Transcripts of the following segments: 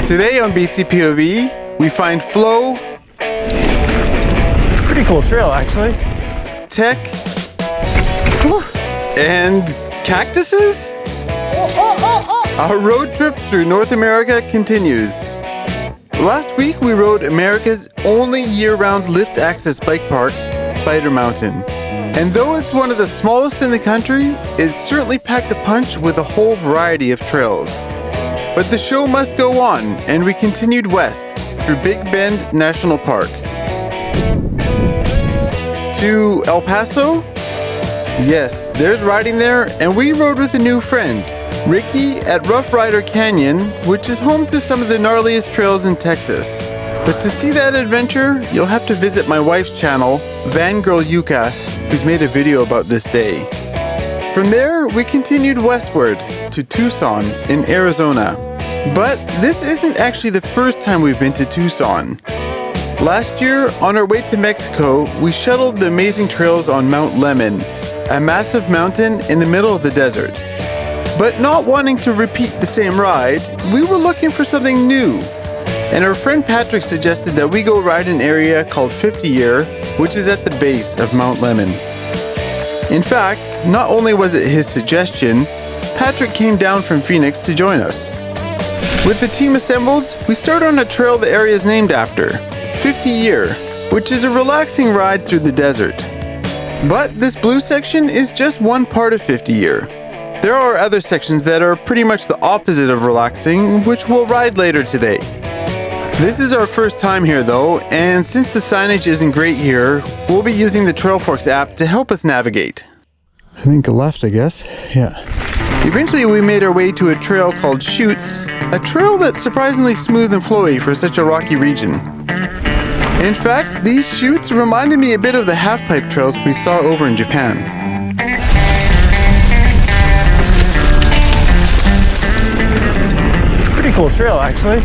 Today on BCPOV, we find flow, Pretty cool trail, actually. tech, and cactuses? Our road trip through North America continues. Last week we rode America's only year-round lift access bike park, Spider Mountain. And though it's one of the smallest in the country, it certainly packed a punch with a whole variety of trails. But the show must go on, and we continued west through Big Bend National Park. To El Paso? Yes, there's riding there, and we rode with a new friend, Ricky, at Rough Rider Canyon, which is home to some of the gnarliest trails in Texas. But to see that adventure, you'll have to visit my wife's channel, Vangirl Yuka, who's made a video about this day. From there, we continued westward to Tucson in Arizona. But this isn't actually the first time we've been to Tucson. Last year, on our way to Mexico, we shuttled the amazing trails on Mount Lemmon, a massive mountain in the middle of the desert. But not wanting to repeat the same ride, we were looking for something new. And our friend Patrick suggested that we go ride an area called 50 Year, which is at the base of Mount Lemmon. In fact, not only was it his suggestion, Patrick came down from Phoenix to join us. With the team assembled, we start on a trail the area is named after, 50 Year, which is a relaxing ride through the desert. But this blue section is just one part of 50 Year. There are other sections that are pretty much the opposite of relaxing, which we'll ride later today. This is our first time here though, and since the signage isn't great here, we'll be using the Trailforks app to help us navigate. I think a left, I guess. Yeah. Eventually we made our way to a trail called Chutes, a trail that's surprisingly smooth and flowy for such a rocky region. In fact, these chutes reminded me a bit of the half-pipe trails we saw over in Japan. Pretty cool trail, actually.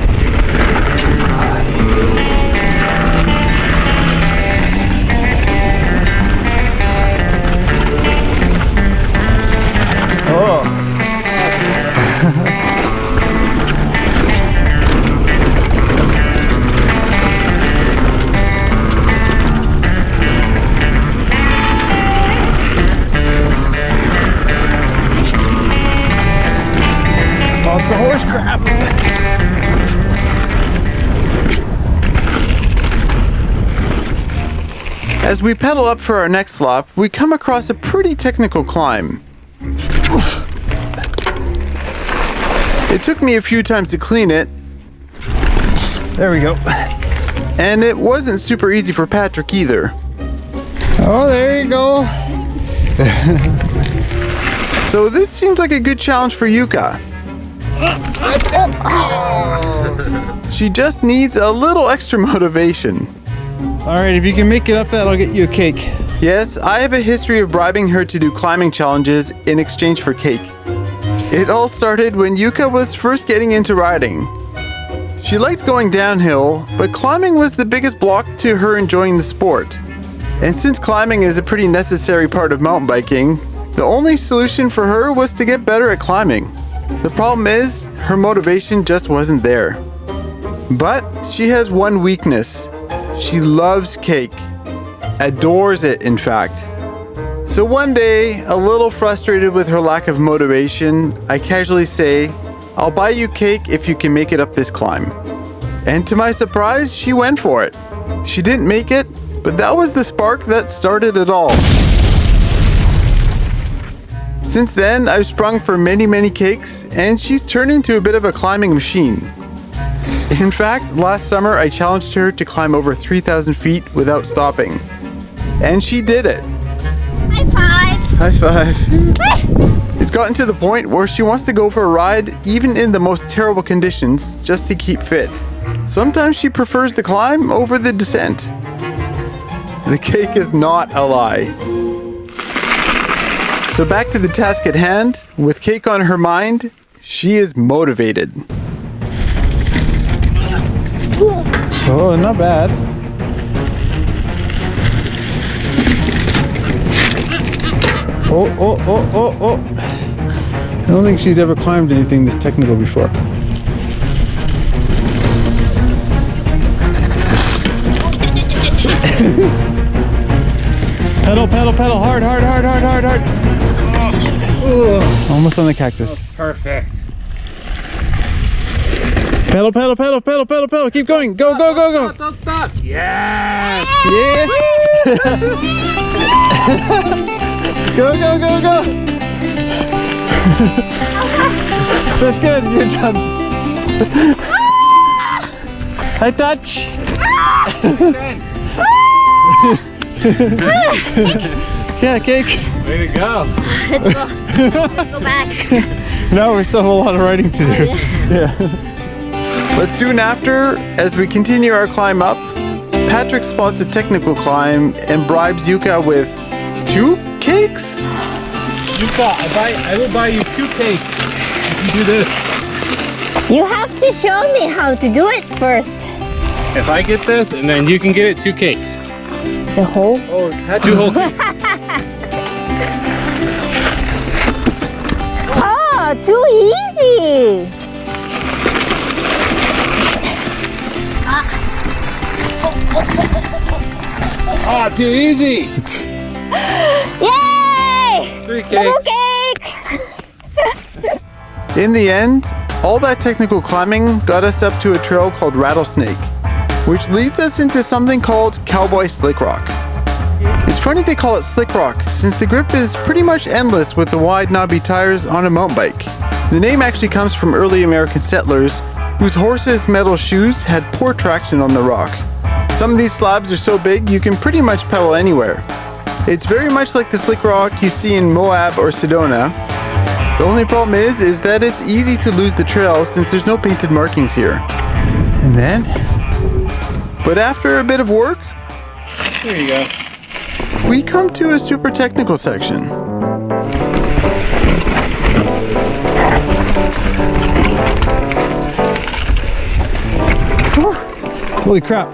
Oh. Lots of horse crap. As we pedal up for our next lap, we come across a pretty technical climb. It took me a few times to clean it. There we go. And it wasn't super easy for Patrick either. Oh, there you go. So this seems like a good challenge for Yuka. She just needs a little extra motivation. Alright, if you can make it up that, I'll get you a cake. Yes, I have a history of bribing her to do climbing challenges in exchange for cake. It all started when Yuka was first getting into riding. She liked going downhill, but climbing was the biggest block to her enjoying the sport. And since climbing is a pretty necessary part of mountain biking, the only solution for her was to get better at climbing. The problem is, her motivation just wasn't there. But she has one weakness. She loves cake. Adores it, in fact. So one day, a little frustrated with her lack of motivation, I casually say, "I'll buy you cake if you can make it up this climb." And to my surprise, she went for it. She didn't make it, but that was the spark that started it all. Since then, I've sprung for many cakes, and she's turned into a bit of a climbing machine. In fact, last summer I challenged her to climb over 3,000 feet without stopping. And she did it. High five! High five. It's gotten to the point where she wants to go for a ride even in the most terrible conditions just to keep fit. Sometimes she prefers the climb over the descent. The cake is not a lie. So back to the task at hand, with cake on her mind, she is motivated. Oh, not bad. Oh. I don't think she's ever climbed anything this technical before. Pedal, pedal, pedal. Hard, hard, hard, hard, hard, hard. Almost on the cactus. Perfect. Pedal, pedal, pedal, pedal, pedal, pedal. Keep going. Go, go, go, go. Don't stop. Yes. Yeah. Go, go, go, go. That's good. You're done. High touch. Yeah, cake. Way to go. Let's go. Go back. No, we still have a lot of riding to do. Yeah. But soon after, as we continue our climb up, Patrick spots a technical climb and bribes Yuka with 2 cakes? Yuka, I will buy you 2 cakes if you do this. You have to show me how to do it first. If I get this, and then you can get it 2 cakes. The whole. 2 whole cakes. Oh, too easy. Oh, too easy. Yay! 3 Double cakes. cake. In the end, all that technical climbing got us up to a trail called Rattlesnake, which leads us into something called Cowboy Slick Rock. It's funny they call it Slick Rock, since the grip is pretty much endless with the wide knobby tires on a mountain bike. The name actually comes from early American settlers whose horses' metal shoes had poor traction on the rock. Some of these slabs are so big you can pretty much pedal anywhere. It's very much like the slick rock you see in Moab or Sedona. The only problem is that it's easy to lose the trail since there's no painted markings here. And then? But after a bit of work, There you go. we come to a super technical section. Holy crap.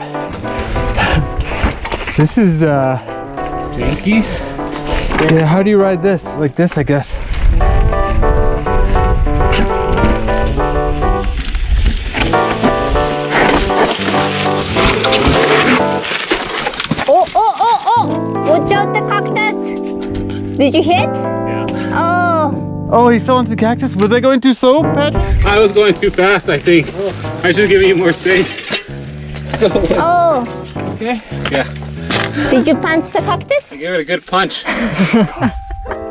This is, Janky. yeah, how do you ride this? Like this, I guess. Oh, oh, oh, oh! Watch out the cactus! Did you hit? Yeah. Oh, Oh, he fell into the cactus? Was I going too slow, Patrick? I was going too fast, I think. I should give you more space. oh! Okay. Yeah. Did you punch the cactus? Give it a good punch.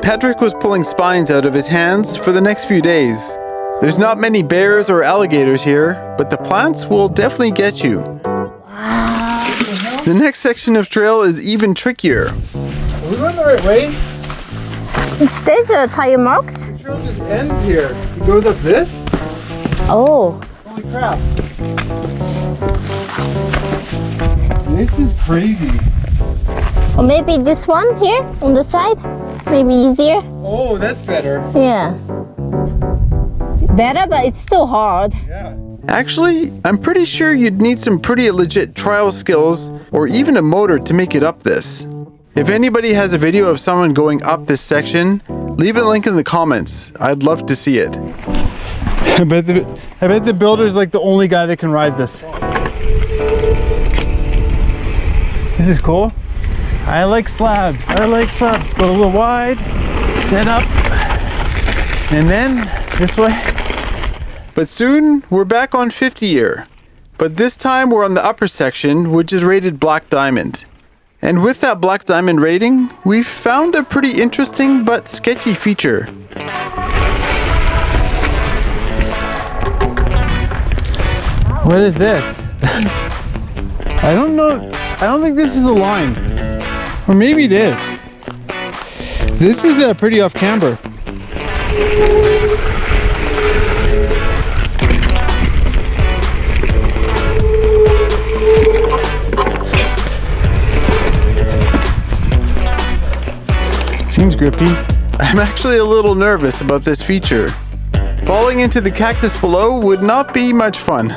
Patrick was pulling spines out of his hands for the next few days. There's not many bears or alligators here, but the plants will definitely get you. The next section of trail is even trickier. Are we going the right way? There's tire marks. The trail just ends here. It goes up this? Oh, Holy crap. This is crazy. or maybe this one here on the side. Maybe easier. Oh, that's better. Yeah. Better, but it's still hard. Yeah. Actually, I'm pretty sure you'd need some pretty legit trial skills or even a motor to make it up this. If anybody has a video of someone going up this section, leave a link in the comments. I'd love to see it. I bet the builder's like the only guy that can ride this. This is cool. I like slabs. I like slabs. Go a little wide, set up, and then this way. But soon, we're back on 50 year. But this time we're on the upper section, which is rated Black Diamond. And with that Black Diamond rating, we found a pretty interesting but sketchy feature. What is this? I don't know. I don't think this is a line. Or maybe it is. This is pretty off camber. Seems grippy. I'm actually a little nervous about this feature. Falling into the cactus below would not be much fun.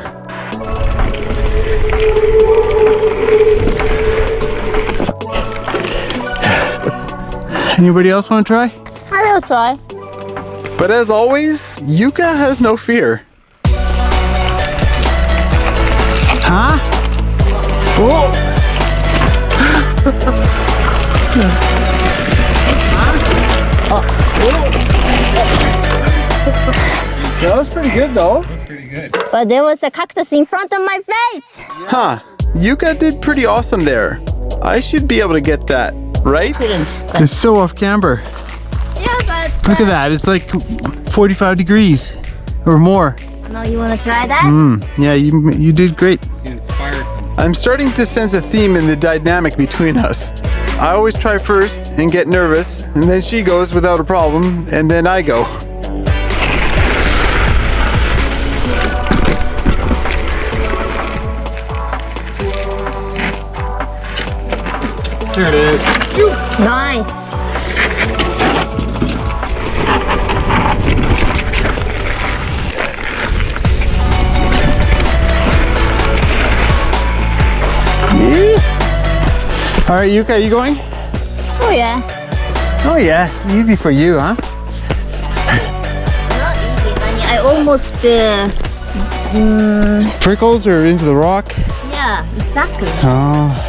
Anybody else want to try? I will try. But as always, Yuka has no fear. Huh? Oh! That was pretty good though. That's pretty good. But there was a cactus in front of my face. Huh, Yuka did pretty awesome there. I should be able to get that, right? Couldn't. It's so off camber. Yeah, but Look at that. It's like 45 degrees or more. now you want to try that? Yeah, you did great. You inspired me. I'm starting to sense a theme in the dynamic between us. I always try first and get nervous, and then she goes without a problem, and then I go. There it is. Nice. All right, Yuka, you going? Oh yeah. Oh yeah, easy for you, huh? Not easy, honey. I almost. Prickles or into the rock? Yeah, exactly. Oh.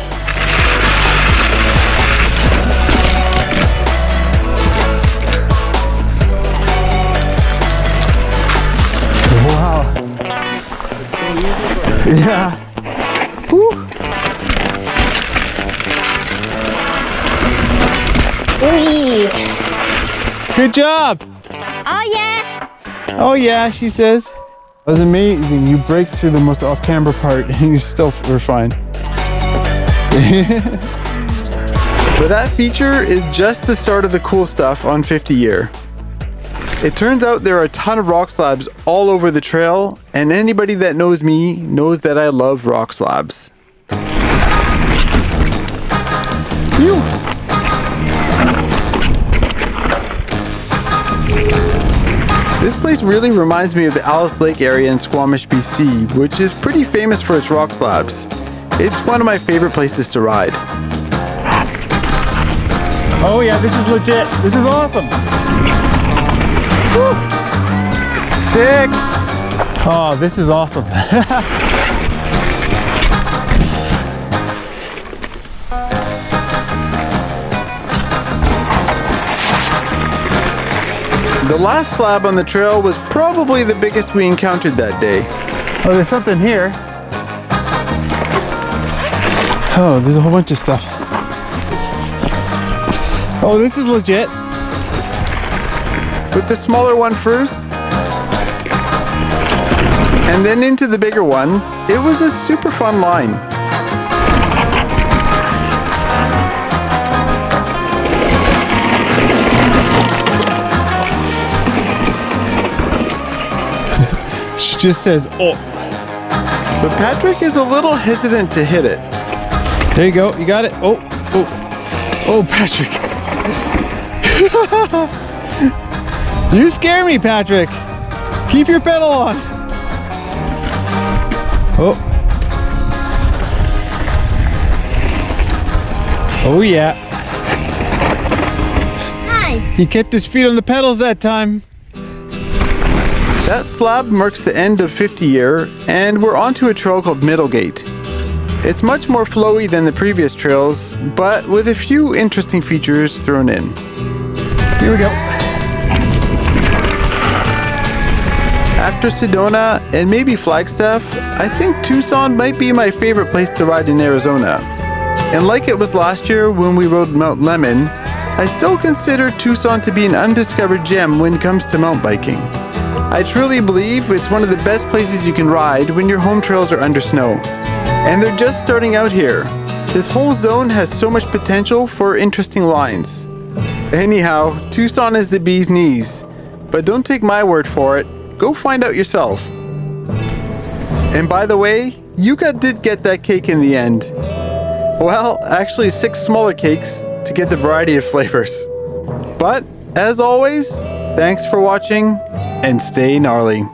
Wow. Yeah. Whew. Whee. Good job. Oh yeah. Oh yeah, she says. That was amazing. You break through the most off-camber part and you still were fine. But that feature is just the start of the cool stuff on 50 Year. It turns out there are a ton of rock slabs all over the trail, and anybody that knows me knows that I love rock slabs. This place really reminds me of the Alice Lake area in Squamish, BC, which is pretty famous for its rock slabs. It's one of my favorite places to ride. Oh yeah, this is legit. This is awesome. Woo. Sick. Oh, this is awesome. The last slab on the trail was probably the biggest we encountered that day. Oh, there's something here. Oh, there's a whole bunch of stuff. Oh, this is legit. With the smaller one first, and then into the bigger one, it was a super fun line. She just says, oh. But Patrick is a little hesitant to hit it. There you go. You got it. Oh, oh, oh, Patrick. You scare me, Patrick. Keep your pedal on. Oh. Oh, yeah. Nice. He kept his feet on the pedals that time. That slab marks the end of 50 Year, and we're onto a trail called Middlegate. It's much more flowy than the previous trails, but with a few interesting features thrown in. Here we go. After Sedona and maybe Flagstaff, I think Tucson might be my favorite place to ride in Arizona. And like it was last year when we rode Mount Lemmon, I still consider Tucson to be an undiscovered gem when it comes to mountain biking. I truly believe it's one of the best places you can ride when your home trails are under snow. And they're just starting out here. This whole zone has so much potential for interesting lines. Anyhow, Tucson is the bee's knees. But don't take my word for it. Go find out yourself. And by the way, Yuka did get that cake in the end. Well, actually 6 smaller cakes to get the variety of flavors. But, as always, thanks for watching and stay gnarly.